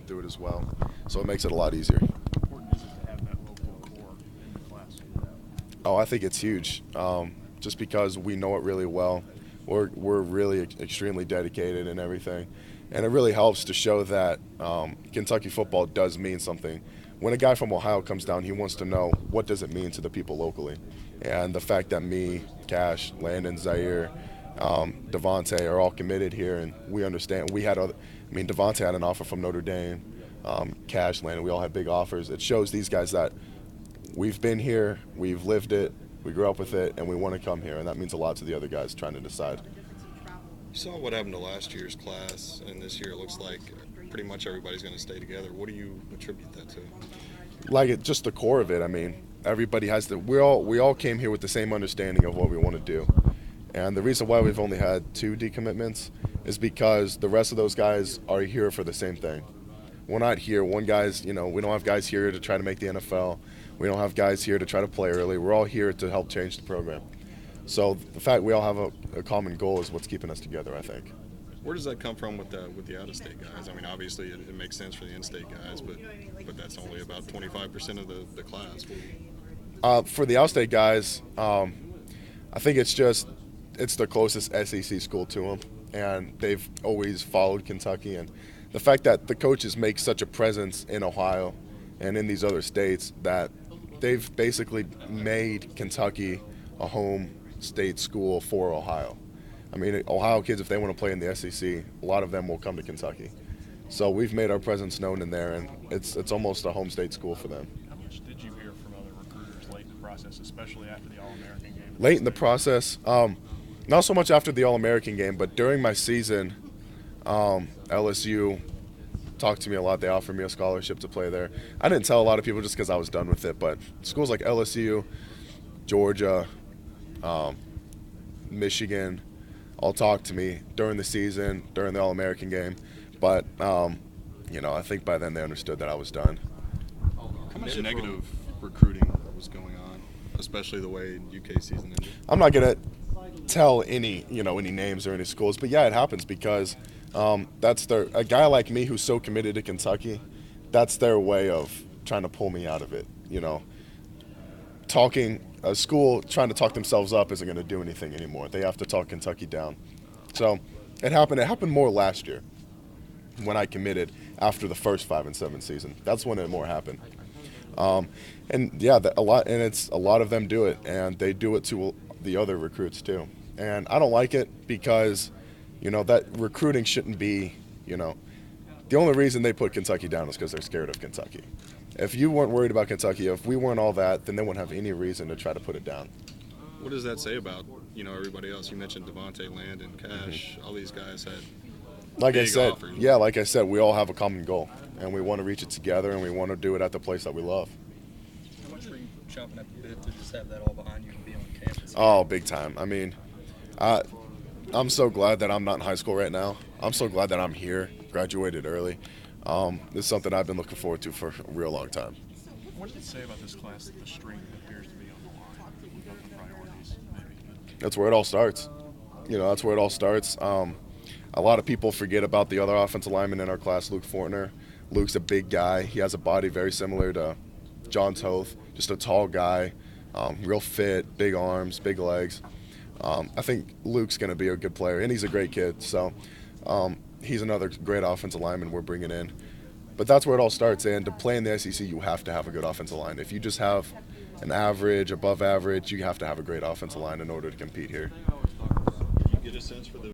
do it as well. So it makes it a lot easier. How important is it to have that local core in the class? Oh, I think it's huge. Just because we know it really well. We're really extremely dedicated and everything. And it really helps to show that Kentucky football does mean something. When a guy from Ohio comes down, he wants to know what does it mean to the people locally. And the fact that me, Cash, Landon, Zaire, Devontae are all committed here, and we understand. Devontae had an offer from Notre Dame. Cash, Landon, we all had big offers. It shows these guys that we've been here, we've lived it, we grew up with it, and we want to come here, and that means a lot to the other guys trying to decide. You saw what happened to last year's class, and this year it looks like pretty much everybody's going to stay together. What do you attribute that to? Just the core of it. I mean, everybody has we all came here with the same understanding of what we want to do. And the reason why we've only had 2 decommitments is because the rest of those guys are here for the same thing. We're not here. We don't have guys here to try to make the NFL. We don't have guys here to try to play early. We're all here to help change the program. So the fact we all have a common goal is what's keeping us together, I think. Where does that come from with the out-of-state guys? I mean, obviously it makes sense for the in-state guys, but that's only about 25% of the class. For the out-state guys, I think it's the closest SEC school to them, and they've always followed Kentucky. And the fact that the coaches make such a presence in Ohio and in these other states that they've basically made Kentucky a home state school for Ohio. I mean, Ohio kids, if they want to play in the SEC, a lot of them will come to Kentucky. So we've made our presence known in there, and it's almost a home state school for them. How much did you hear from other recruiters late in the process, especially after the All-American game? Late in the process, not so much after the All-American game, but during my season, LSU talked to me a lot. They offered me a scholarship to play there. I didn't tell a lot of people just because I was done with it, but schools like LSU, Georgia, Michigan all talked to me during the season, during the All-American game. But, I think by then they understood that I was done. How much negative recruiting was going on, especially the way UK season ended? I'm not going to tell any names or any schools, but yeah, it happens because a guy like me who's so committed to Kentucky, that's their way of trying to pull me out of it. A school trying to talk themselves up isn't going to do anything anymore. They have to talk Kentucky down. So it happened more last year when I committed after the first 5-7 season. That's when it more happened. A lot of them do it, and they do it to the other recruits too. And I don't like it because, that recruiting shouldn't be, the only reason they put Kentucky down is because they're scared of Kentucky. If you weren't worried about Kentucky, if we weren't all that, then they wouldn't have any reason to try to put it down. What does that say about, everybody else? You mentioned Devontae, Landon, Cash, all these guys had offers. Like I said, we all have a common goal, and we want to reach it together, and we want to do it at the place that we love. How much were you chomping at the bit to just have that all behind you and be on campus? Oh, big time. I mean, I'm so glad that I'm not in high school right now. I'm so glad that I'm here, graduated early. This is something I've been looking forward to for a real long time. What did it say about this class that the strength appears to be on the line with other priorities, maybe? That's where it all starts. That's where it all starts. A lot of people forget about the other offensive lineman in our class, Luke Fortner. Luke's a big guy. He has a body very similar to John Toth, just a tall guy, real fit, big arms, big legs. I think Luke's going to be a good player, and he's a great kid. So he's another great offensive lineman we're bringing in. But that's where it all starts, and to play in the SEC, you have to have a good offensive line. If you just have an average, above average, you have to have a great offensive line in order to compete here. Can you get a sense for the